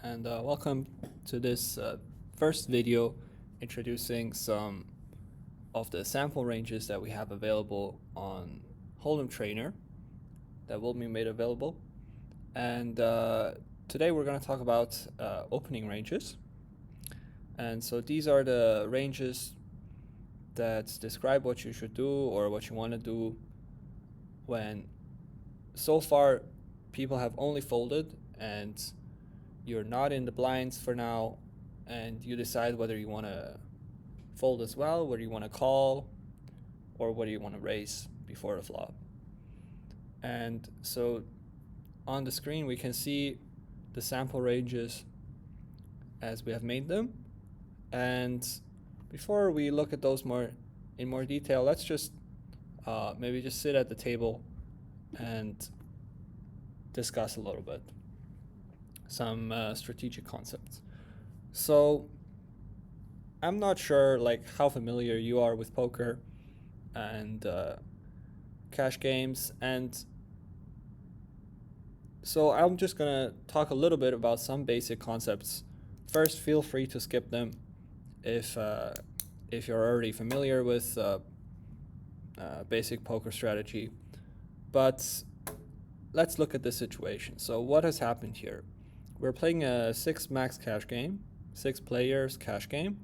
and welcome to this first video introducing some of the sample ranges that we have available on Hold'em Trainer that will be made available. And today we're going to talk about opening ranges. And so these are the ranges that describe what you should do or what you want to do when so far people have only folded and you're not in the blinds for now, and you decide whether you want to fold as well, whether you want to call, or whether you want to raise before the flop. And so on the screen we can see the sample ranges as we have made them. And before we look at those in more detail, let's just maybe just sit at the table and discuss a little bit some strategic concepts. So I'm not sure like how familiar you are with poker and cash games, and so I'm just gonna talk a little bit about some basic concepts. First, feel free to skip them if you're already familiar with basic poker strategy. But let's look at the situation. So what has happened here? We're playing a 6 max cash game, 6 players cash game,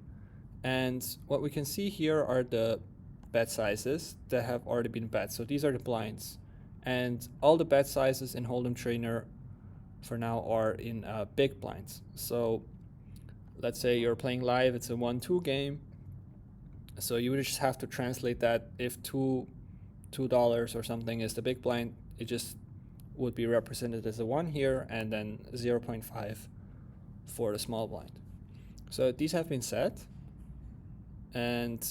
and what we can see here are the bet sizes that have already been bet. So these are the blinds, and all the bet sizes in Hold'em Trainer for now are in big blinds. So let's say you're playing live, it's a 1-2 game, so you would just have to translate that. If $2 or something is the big blind, it just would be represented as a 1 here, and then 0.5 for the small blind. So these have been set. And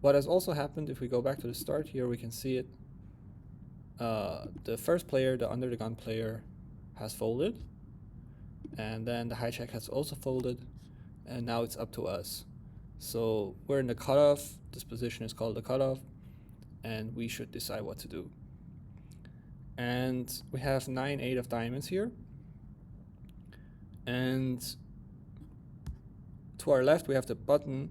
what has also happened, if we go back to the start here, we can see it. The first player, the under the gun player, has folded, and then the hijack has also folded, and now it's up to us. So we're in the cutoff. This position is called the cutoff, and we should decide what to do. And we have 9-8 of diamonds here, and to our left we have the button,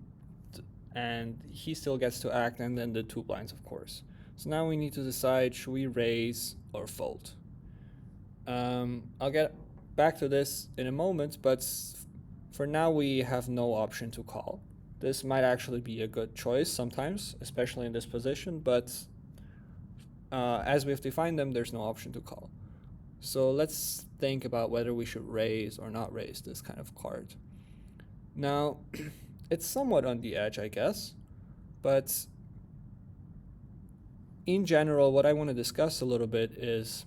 and he still gets to act, and then the 2 blinds, of course. So now we need to decide, should we raise or fold? I'll get back to this in a moment, but for now we have no option to call. This might actually be a good choice sometimes, especially in this position, but as we have defined them, there's no option to call. So let's think about whether we should raise or not raise this kind of card. Now, it's somewhat on the edge, I guess, but in general, what I want to discuss a little bit is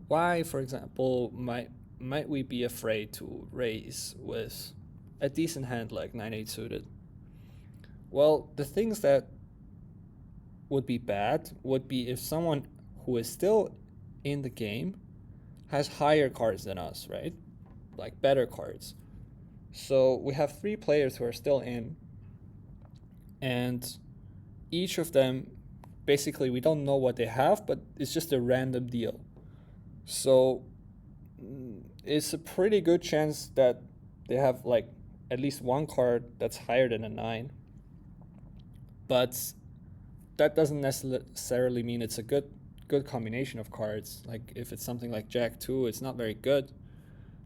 why, for example, might we be afraid to raise with a decent hand like 9-8 suited? Well, the things that would be bad would be if someone who is still in the game has higher cards than us, right? Like better cards. So we have 3 players who are still in, and each of them, basically we don't know what they have, but it's just a random deal. So it's a pretty good chance that they have like at least one card that's higher than a 9. But that doesn't necessarily mean it's a good combination of cards. Like if it's something like Jack 2, it's not very good.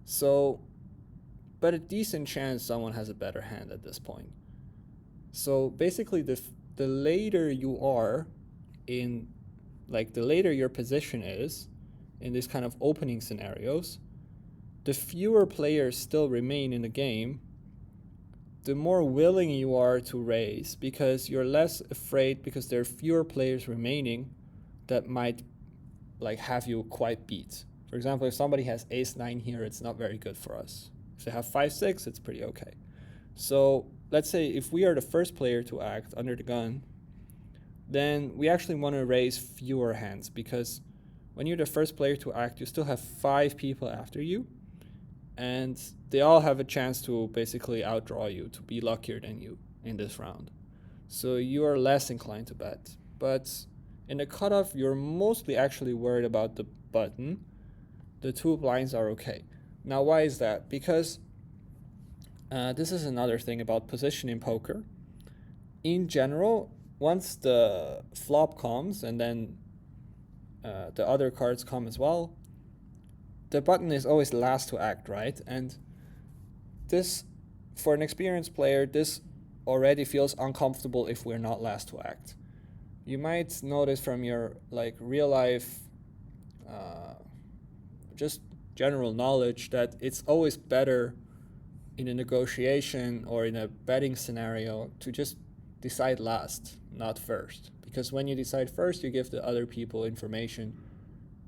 So, but a decent chance someone has a better hand at this point. So basically the later you are in, like the later your position is in these kind of opening scenarios, the fewer players still remain in the game, the more willing you are to raise, because you're less afraid, because there are fewer players remaining that might like have you quite beat. For example, if somebody has ace-9 here, it's not very good for us. If they have 5-6, it's pretty okay. So let's say if we are the first player to act under the gun, then we actually want to raise fewer hands, because when you're the first player to act, you still have 5 people after you, and they all have a chance to basically outdraw you, to be luckier than you in this round. So you are less inclined to bet. But in the cutoff, you're mostly actually worried about the button. The 2 blinds are okay. Now, why is that? Because this is another thing about position in poker. In general, once the flop comes and then the other cards come as well, the button is always last to act, right? And this, for an experienced player, this already feels uncomfortable if we're not last to act. You might notice from your like real life, just general knowledge, that it's always better in a negotiation or in a betting scenario to just decide last, not first. Because when you decide first, you give the other people information,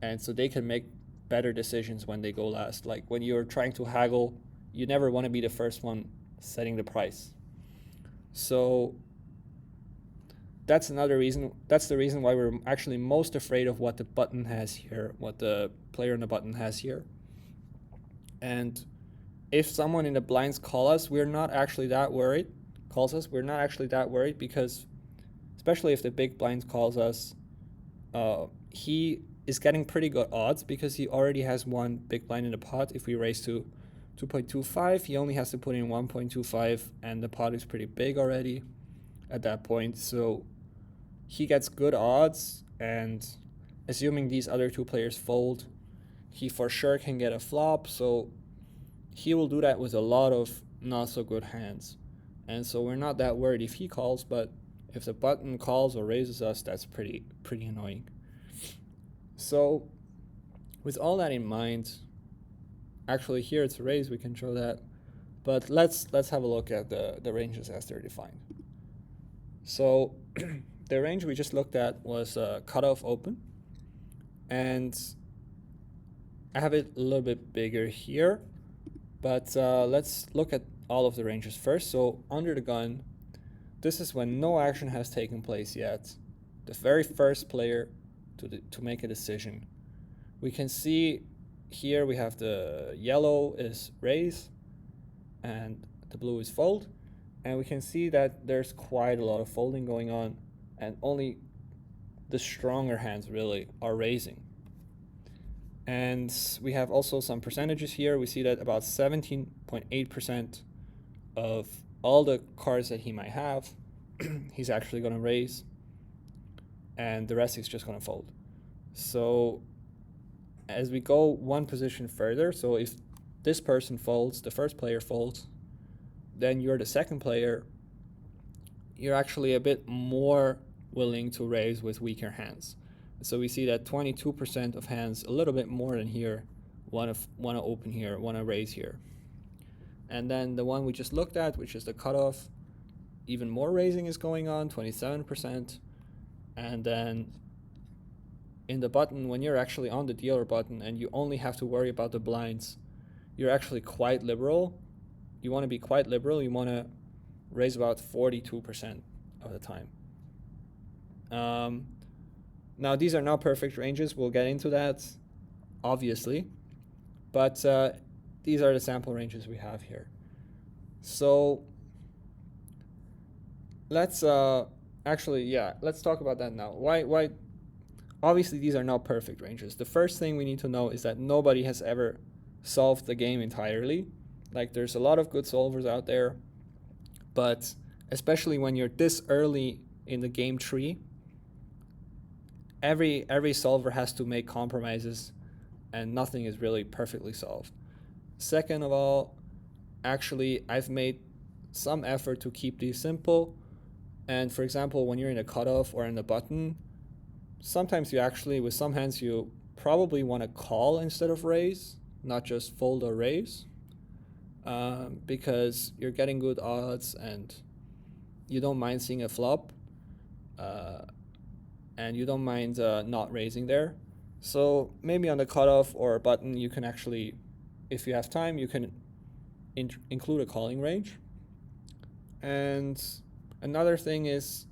and so they can make better decisions when they go last. Like when you're trying to haggle, you never want to be the first one setting the price. So that's another reason. That's the reason why we're actually most afraid of what the button has here, what the player on the button has here. And if someone in the blinds calls us, we're not actually that worried. We're not actually that worried because, especially if the big blind calls us, he is getting pretty good odds because he already has one big blind in the pot. If we raise to 2.25, he only has to put in 1.25, and the pot is pretty big already at that point. So he gets good odds, and assuming these other two players fold, he for sure can get a flop. So he will do that with a lot of not so good hands. And so we're not that worried if he calls, but if the button calls or raises us, that's pretty annoying. So with all that in mind, actually here it's a raise, we can show that. But let's have a look at the ranges as they're defined. So the range we just looked at was cutoff open. And I have it a little bit bigger here. But let's look at all of the ranges first. So under the gun, this is when no action has taken place yet. The very first player to make a decision. We can see here we have the yellow is raise and the blue is fold. And we can see that there's quite a lot of folding going on, and only the stronger hands really are raising. And we have also some percentages here. We see that about 17.8% of all the cards that he might have, he's actually going to raise, and the rest he's just going to fold. So as we go one position further, so if this person folds, the first player folds, then you're the second player, you're actually a bit more willing to raise with weaker hands. So we see that 22% of hands, a little bit more than here, want to open here, want to raise here. And then the one we just looked at, which is the cutoff, even more raising is going on, 27%. And then in the button, when you're actually on the dealer button and you only have to worry about the blinds, you're actually quite liberal. You want to be quite liberal. You want to raise about 42% of the time. Now, these are not perfect ranges. We'll get into that, obviously. But these are the sample ranges we have here. So let's talk about that now. Why? Obviously, these are not perfect ranges. The first thing we need to know is that nobody has ever solved the game entirely. Like, there's a lot of good solvers out there, but especially when you're this early in the game tree, every solver has to make compromises, and nothing is really perfectly solved. Second of all, actually, I've made some effort to keep these simple. And for example, when you're in a cutoff or in the button, sometimes you actually, with some hands, you probably want to call instead of raise, not just fold or raise, because you're getting good odds and you don't mind seeing a flop, and you don't mind not raising there. So maybe on the cutoff or button, you can actually, if you have time, you can include a calling range. And another thing is,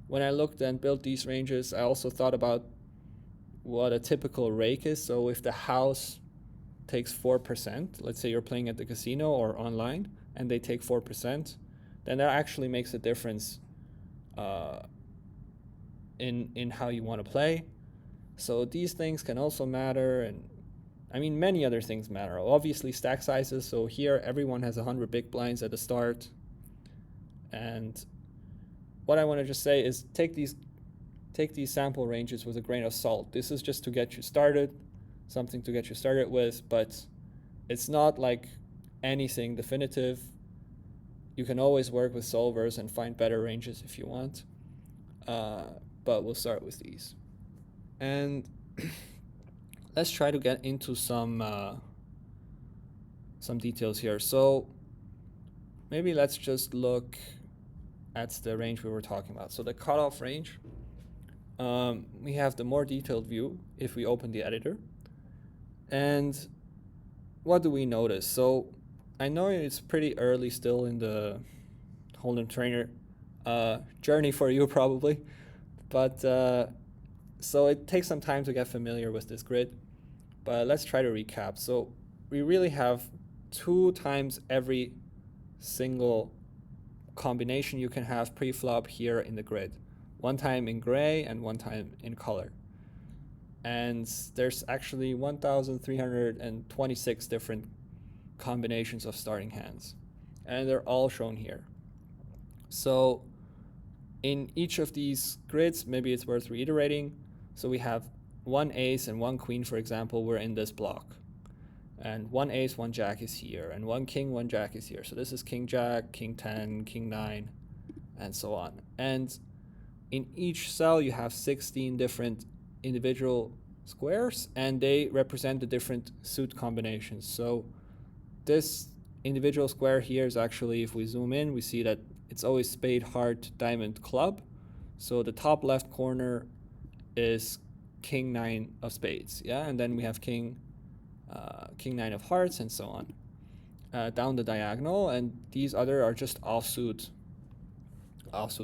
when I looked and built these ranges, I also thought about what a typical rake is. So if the house takes 4%, let's say you're playing at the casino or online, and they take 4%, then that actually makes a difference in how you want to play. So these things can also matter, and I mean, many other things matter. Obviously, stack sizes. So here, everyone has 100 big blinds at the start. And what I want to just say is take these sample ranges with a grain of salt. This is just to get you started, something to get you started with, but it's not like anything definitive. You can always work with solvers and find better ranges if you want. But we'll start with these. And let's try to get into some details here. So maybe let's just look at the range we were talking about. So the cutoff range, we have the more detailed view if we open the editor. And what do we notice? So I know it's pretty early still in the Hold'em Trainer journey for you probably, but so it takes some time to get familiar with this grid, but let's try to recap. So we really have 2 times every single combination you can have pre-flop here in the grid. 1 time in gray and 1 time in color. And there's actually 1,326 different combinations of starting hands. And they're all shown here. So in each of these grids, maybe it's worth reiterating. So we have 1 ace and 1 queen, for example, we're in this block. And 1 ace, 1 jack is here, and 1 king, 1 jack is here. So this is king jack, king 10, king 9, and so on. And in each cell, you have 16 different individual squares, and they represent the different suit combinations. So this individual square here is actually, if we zoom in, we see that it's always spade, heart, diamond, club. So the top left corner is king 9 of spades, yeah, and then we have king 9 of hearts, and so on down the diagonal. And these other are just offsuit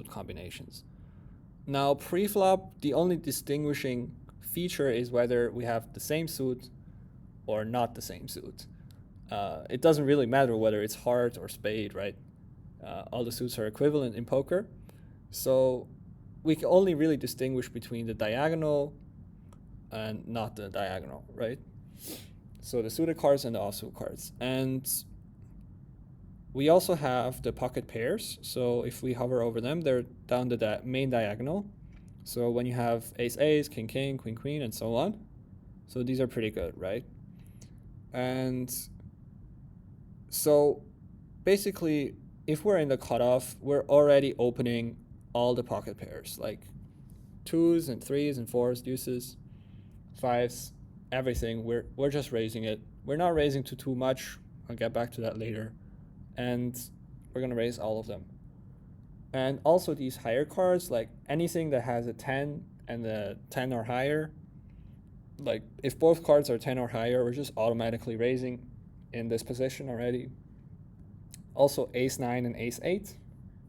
combinations. Now pre-flop, the only distinguishing feature is whether we have the same suit or not the same suit. It doesn't really matter whether it's heart or spade, right? All the suits are equivalent in poker. So we can only really distinguish between the diagonal and not the diagonal, right? So the suited cards and the offsuit cards. And we also have the pocket pairs. So if we hover over them, they're down the main diagonal. So when you have ace ace, king king, queen queen, and so on. So these are pretty good, right? And so basically, if we're in the cutoff, we're already opening all the pocket pairs, like 2s and 3s and 4s, deuces, 5s, everything. We're just raising it. We're not raising to too much. I'll get back to that later. And we're gonna raise all of them. And also these higher cards, like anything that has a 10 and a 10 or higher, like if both cards are 10 or higher, we're just automatically raising in this position already. Also ace 9 and ace 8,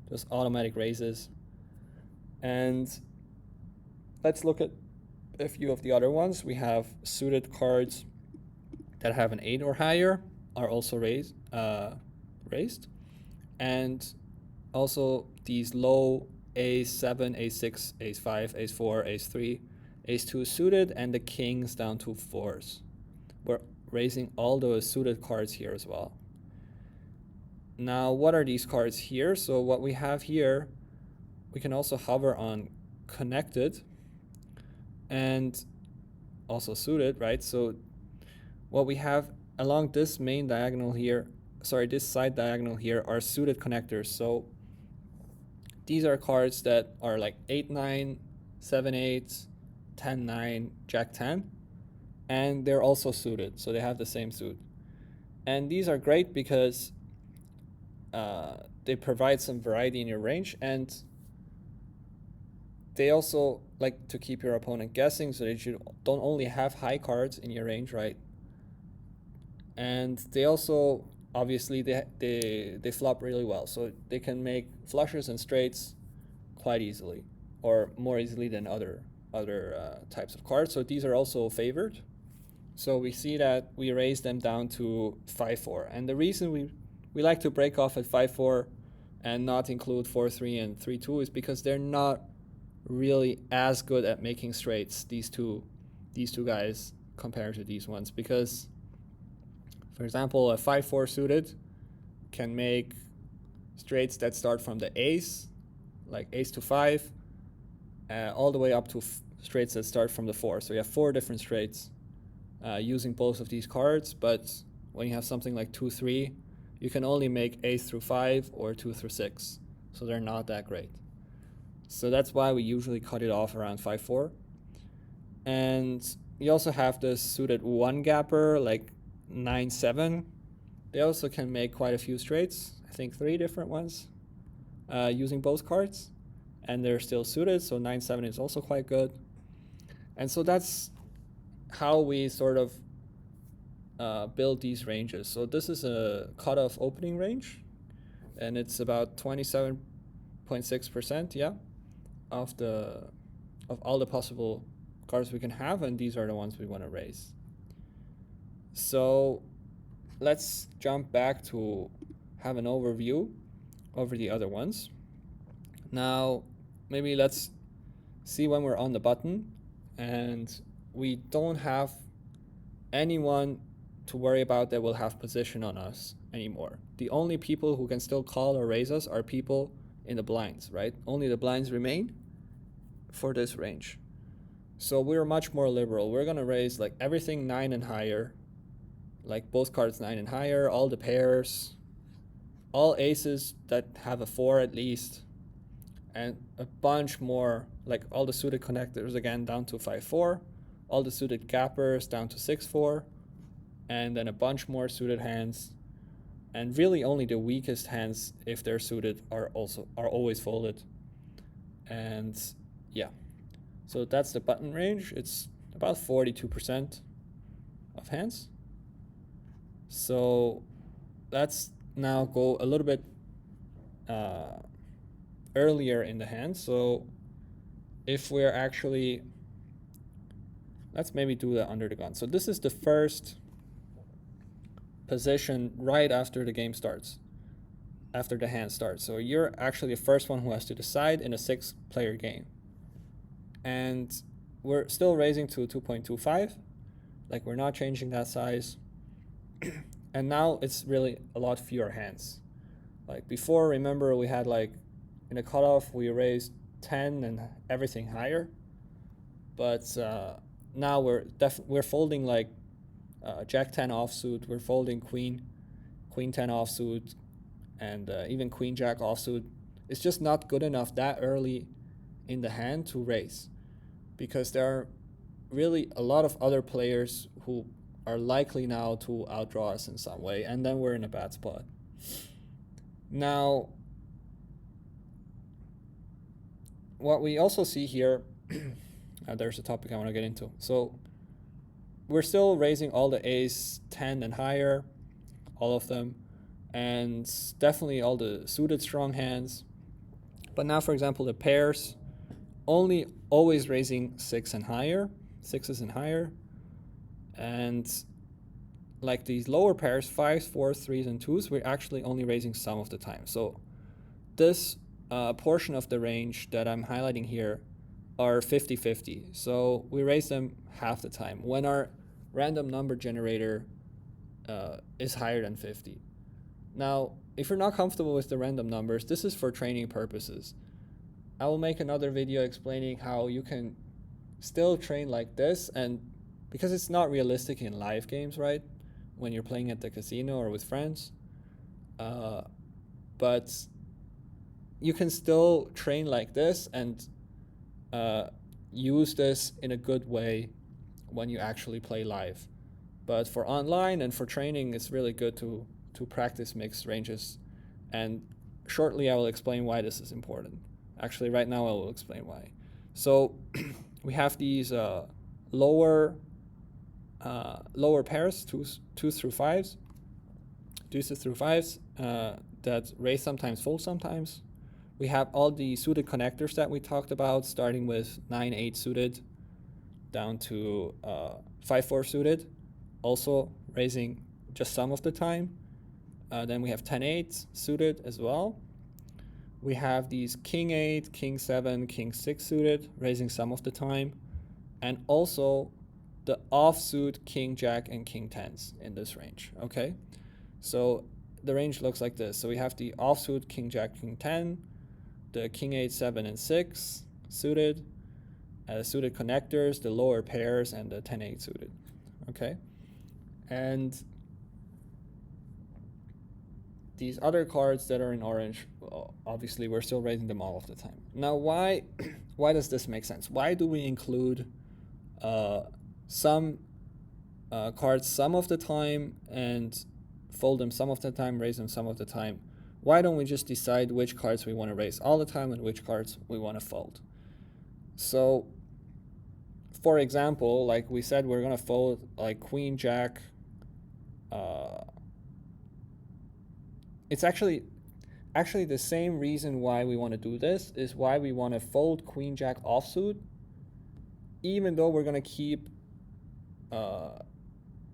just automatic raises. And let's look at a few of the other ones. We have suited cards that have an 8 or higher are also raised. And also these low ace 7, ace 6, ace 5, ace 4, ace 3, ace 2 suited, and the kings down to 4s. We're raising all those suited cards here as well. Now, what are these cards here? So what we have here, we can also hover on connected and also suited, right? So what we have along this main diagonal here, this side diagonal here are suited connectors. So these are cards that are like 8-9, 7-8, 10-9, Jack 10, and they're also suited, so they have the same suit. And these are great because they provide some variety in your range, and they also like to keep your opponent guessing, so that you don't only have high cards in your range, right? And they also, obviously, they flop really well, so they can make flushes and straights quite easily, or more easily than other types of cards. So these are also favored. So we see that we raise them down to 5-4, and the reason we like to break off at 5-4 and not include 4-3 and 3-2 is because they're not really as good at making straights, these two guys, compared to these ones, because, for example, a 5-4 suited can make straights that start from the ace, like ace to 5, all the way up to straights that start from the 4. So you have 4 different straights using both of these cards, but when you have something like 2-3, you can only make ace through 5 or 2 through 6, so they're not that great. So that's why we usually cut it off around 5-4. And you also have this suited 1-gapper, like 9-7. They also can make quite a few straights, I think 3 different ones, using both cards. And they're still suited, so 9-7 is also quite good. And so that's how we sort of build these ranges. So this is a cutoff opening range, and it's about 27.6%, yeah, of all the possible cards we can have, and these are the ones we want to raise. So let's jump back to have an overview over the other ones. Now, maybe let's see when we're on the button and we don't have anyone to worry about that will have position on us anymore. The only people who can still call or raise us are people in the blinds, right? Only the blinds remain for this range. So we're much more liberal. We're gonna raise like everything 9 and higher, like both cards 9 and higher, all the pairs, all aces that have a 4 at least, and a bunch more, like all the suited connectors again down to 5-4, all the suited gappers down to 6-4, and then a bunch more suited hands, and really only the weakest hands, if they're suited, are always folded. And yeah, so that's the button range. It's about 42% of hands. So let's now go a little bit earlier in the hand. So if we're actually, let's maybe do that under the gun. So this is the first position right after the game starts, after the hand starts. So you're actually the first one who has to decide in a 6-player game. And we're still raising to 2.25, like we're not changing that size. And now it's really a lot fewer hands. Like before, remember, we had like in a cutoff we raised 10 and everything higher, but now we're folding like Jack 10 offsuit, we're folding Queen 10 offsuit, and even Queen Jack offsuit. It's just not good enough that early in the hand to raise, because there are really a lot of other players who are likely now to outdraw us in some way, and then we're in a bad spot. Now, what we also see here, there's a topic I want to get into. So we're still raising all the ace 10 and higher, all of them, and definitely all the suited strong hands. But now, for example, the pairs, only always raising 6 and higher, 6s and higher. And like these lower pairs, 5s, 4s, 3s, and 2s, we're actually only raising some of the time. So this portion of the range that I'm highlighting here are 50-50. So we raise them half the time when our random number generator is higher than 50. Now, if you're not comfortable with the random numbers, this is for training purposes. I will make another video explaining how you can still train like this, and because it's not realistic in live games, right? When you're playing at the casino or with friends. But you can still train like this and use this in a good way when you actually play live. But for online and for training, it's really good to practice mixed ranges. And shortly, I will explain why this is important. Actually, right now, I will explain why. So we have these lower pairs, twos through fives, deuces through fives, that raise sometimes, fold sometimes. We have all the suited connectors that we talked about, starting with 9-8 suited down to 5-4 suited, also raising just some of the time. Then we have 10-8 suited as well. We have these King 8, King 7, King 6 suited, raising some of the time. And also the offsuit king jack and king tens in this range. Okay, so the range looks like this. So we have the offsuit king jack king 10, the king 8 7 and 6 suited, suited connectors, the lower pairs, and the 10-8 suited. Okay, and these other cards that are in orange, well, obviously we're still raising them all of the time. Now, why does this make sense? Why do we include some cards some of the time and fold them some of the time, raise them some of the time? Why don't we just decide which cards we want to raise all the time and which cards we want to fold? So, for example, like we said, we're going to fold like queen jack. It's actually the same reason why we want to do this is why we want to fold queen jack offsuit, even though we're going to keep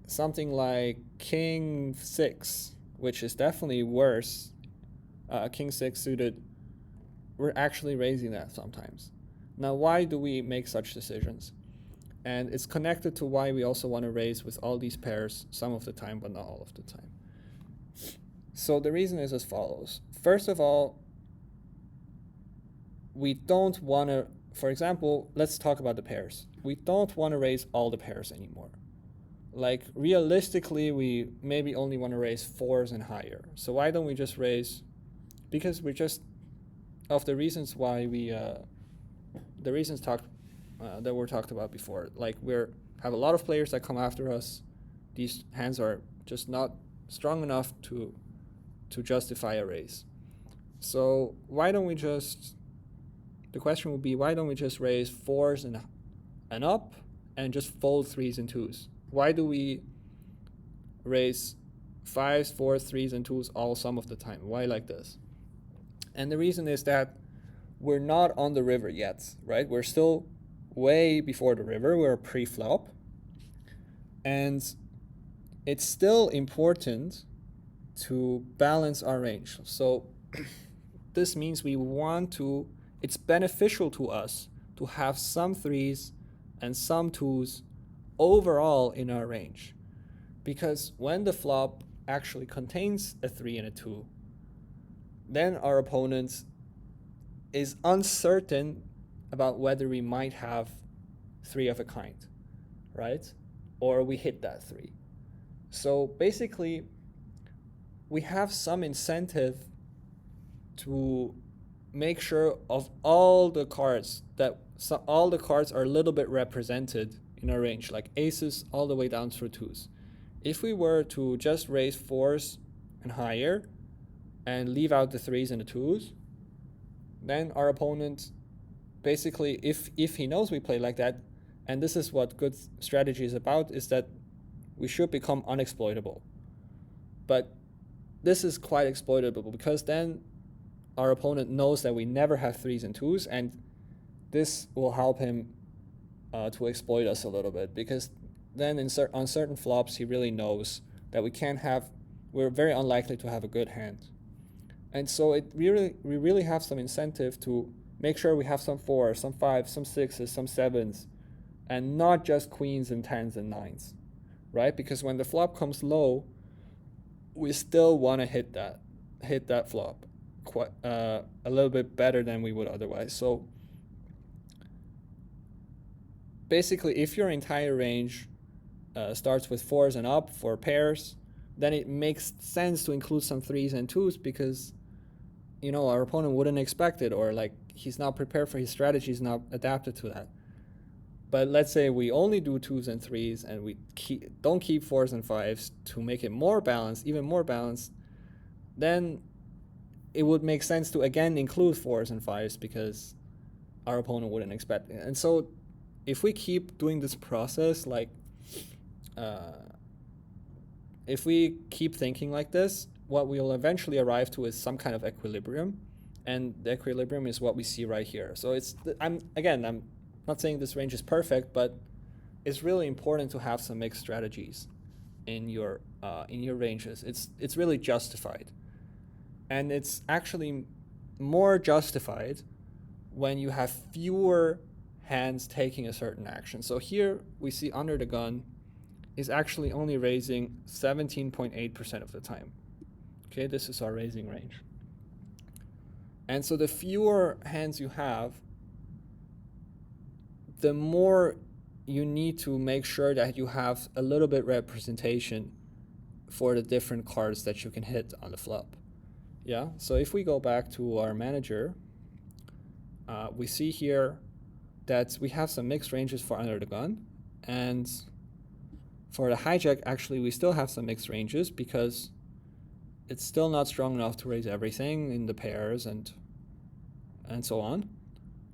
something like king 6, which is definitely worse. King 6 suited, we're actually raising that sometimes. Now, why do we make such decisions? And it's connected to why we also want to raise with all these pairs some of the time, but not all of the time. So the reason is as follows. First of all, we don't want to, for example, let's talk about the pairs. We don't want to raise all the pairs anymore. Like realistically, we maybe only want to raise 4s and higher. So why don't we just raise, because we're just, of the reasons why we, the reasons that were talked about before, like have a lot of players that come after us. These hands are just not strong enough to justify a raise. So why don't we just, the question would be, why don't we just raise 4s and up and just fold 3s and 2s? Why do we raise 5s, 4s, 3s, and 2s all some of the time? Why like this? And the reason is that we're not on the river yet, right? We're still way before the river. We're pre-flop. And it's still important to balance our range. So this means it's beneficial to us to have some 3s and some 2s overall in our range. Because when the flop actually contains a 3 and a 2, then our opponent is uncertain about whether we might have 3 of a kind, right? Or we hit that 3. So basically, we have some incentive to make sure of all the cards all the cards are a little bit represented in our range, like aces all the way down through 2s. If we were to just raise 4s and higher and leave out the 3s and the 2s, then our opponent, basically, if he knows we play like that, and this is what good strategy is about, is that we should become unexploitable. But this is quite exploitable because then our opponent knows that we never have 3s and 2s, and this will help him to exploit us a little bit, because then on certain flops he really knows that we're very unlikely to have a good hand. And so we really have some incentive to make sure we have some 4s, some 5s, some 6s, some 7s, and not just queens and 10s and 9s, right? Because when the flop comes low, we still want to hit that flop quite a little bit better than we would otherwise. So basically, if your entire range starts with 4s and up for pairs, then it makes sense to include some 3s and 2s, because our opponent wouldn't expect it, or like he's not prepared for, his strategy is not adapted to that. But let's say we only do 2s and 3s and we don't keep 4s and 5s to make it more balanced, even more balanced, then it would make sense to again include 4s and 5s because our opponent wouldn't expect it. And so if we keep doing this process, like if we keep thinking like this, what we'll eventually arrive to is some kind of equilibrium, and the equilibrium is what we see right here. So I'm not saying this range is perfect, but it's really important to have some mixed strategies in your ranges. It's really justified, and it's actually more justified when you have fewer hands taking a certain action. So here we see under the gun is actually only raising 17.8% of the time. Okay, this is our raising range. And so the fewer hands you have, the more you need to make sure that you have a little bit representation for the different cards that you can hit on the flop. Yeah, so if we go back to our manager, we see here that we have some mixed ranges for under the gun, and for the hijack, actually, we still have some mixed ranges because it's still not strong enough to raise everything in the pairs and so on.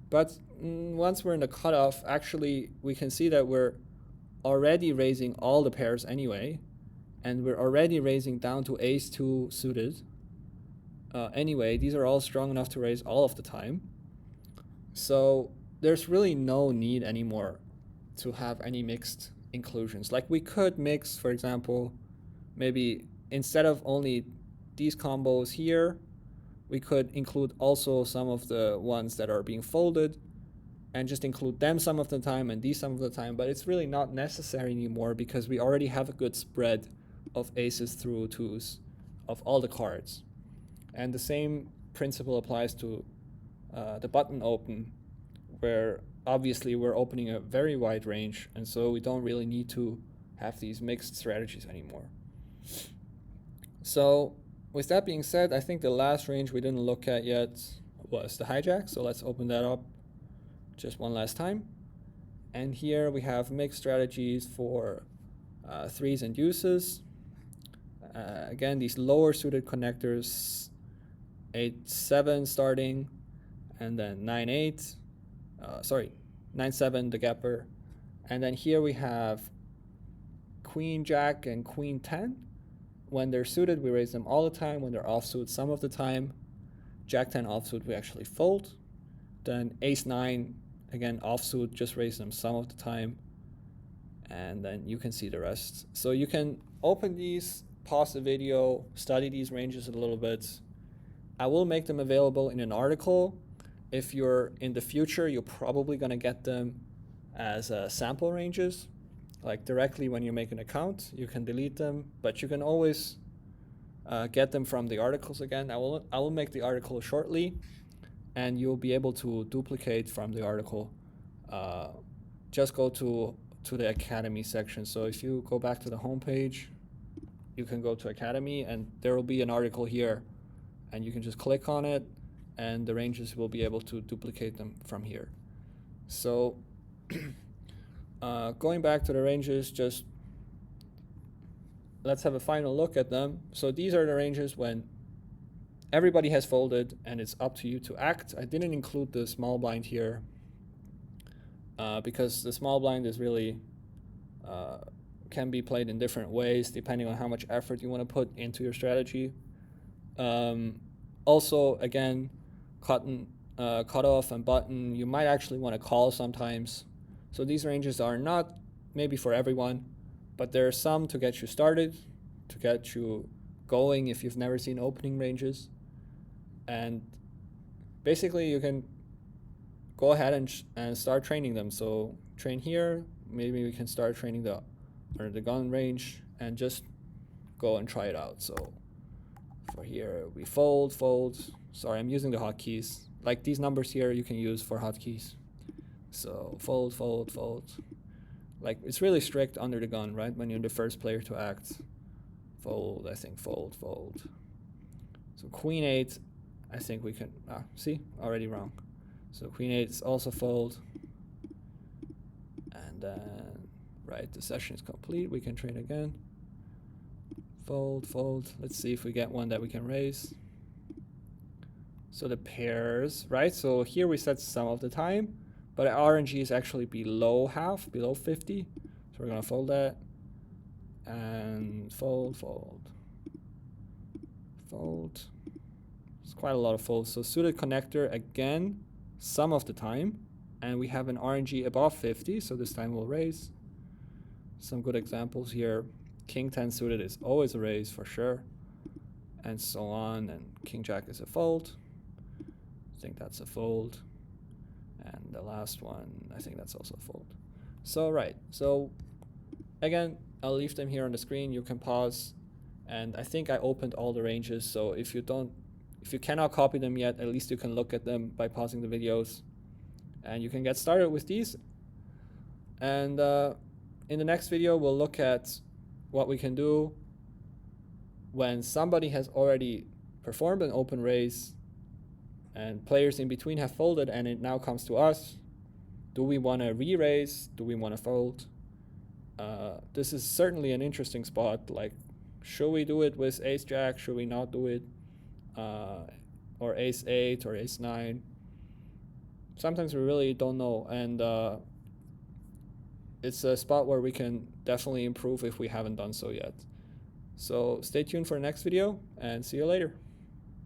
But once we're in the cutoff, actually, we can see that we're already raising all the pairs anyway, and we're already raising down to ace-2 suited. Anyway, these are all strong enough to raise all of the time. So there's really no need anymore to have any mixed inclusions. Like we could mix, for example, maybe instead of only these combos here, we could include also some of the ones that are being folded and just include them some of the time and these some of the time, but it's really not necessary anymore because we already have a good spread of aces through twos of all the cards. And the same principle applies to the button open, where obviously we're opening a very wide range, and so we don't really need to have these mixed strategies anymore. So with that being said, I think the last range we didn't look at yet was the hijack, so let's open that up just one last time. And here we have mixed strategies for threes and deuces. Again, these lower suited connectors, 8-7 starting, and then 9-8, 9-7 the gapper. And then here we have queen jack and queen 10. When they're suited, we raise them all the time. When they're offsuit, some of the time. Jack 10 offsuit, we actually fold. Then ace 9, again offsuit, just raise them some of the time. And then you can see the rest. So you can open these, pause the video, study these ranges a little bit. I will make them available in an article. If you're in the future, you're probably going to get them as sample ranges. Like directly when you make an account, you can delete them, but you can always get them from the articles again. I will make the article shortly, and you'll be able to duplicate from the article. Just go to the Academy section. So if you go back to the homepage, you can go to Academy, and there will be an article here, and you can just click on it, and the ranges will be able to duplicate them from here. So going back to the ranges, just let's have a final look at them. So these are the ranges when everybody has folded and it's up to you to act. I didn't include the small blind here because the small blind is really can be played in different ways depending on how much effort you want to put into your strategy. Also, again, cutoff and button, you might actually want to call sometimes. So these ranges are not maybe for everyone, but there are some to get you started, to get you going if you've never seen opening ranges. And basically you can go ahead and start training them. So train here, maybe we can start training the gun range and just go and try it out. So for here, we fold. Sorry, I'm using the hotkeys. Like these numbers here, you can use for hotkeys. So fold. Like it's really strict under the gun, right? When you're the first player to act. Fold, I think, fold. So queen 8, I think we can, see, already wrong. So queen 8 is also fold. And then, right, the session is complete. We can train again. Fold. Let's see if we get one that we can raise. So the pairs, right? So here we set some of the time, but RNG is actually below half, below 50. So we're gonna fold that and fold. It's quite a lot of folds. So suited connector again, some of the time, and we have an RNG above 50. So this time we'll raise. Some good examples here. King 10 suited is always a raise for sure, and so on. And King Jack is a fold. I think that's a fold. And the last one, I think that's also a fold. So right, so again, I'll leave them here on the screen. You can pause, and I think I opened all the ranges. So if you cannot copy them yet, at least you can look at them by pausing the videos, and you can get started with these. And in the next video, we'll look at what we can do when somebody has already performed an open raise and players in between have folded, and it now comes to us. Do we want to re-raise? Do we want to fold? This is certainly an interesting spot. Like, should we do it with ace jack? Should we not do it? Or ace 8 or ace 9? Sometimes we really don't know, and it's a spot where we can definitely improve if we haven't done so yet. So stay tuned for the next video, and see you later.